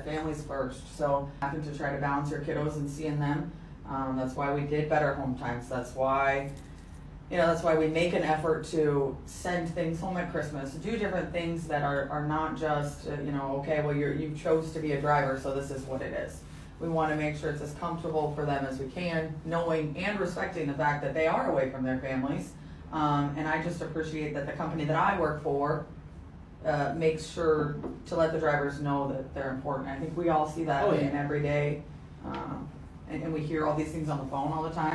families first. So having to try to balance your kiddos and seeing them. That's why we did better home times. That's why we make an effort to send things home at Christmas, do different things that are not just, okay, well, you chose to be a driver, so this is what it is. We want to make sure it's as comfortable for them as we can, knowing and respecting the fact that they are away from their families. And I just appreciate that the company that I work for makes sure to let the drivers know that they're important. I think we all see that Oh, day yeah. and every day. And we hear all these things on the phone all the time.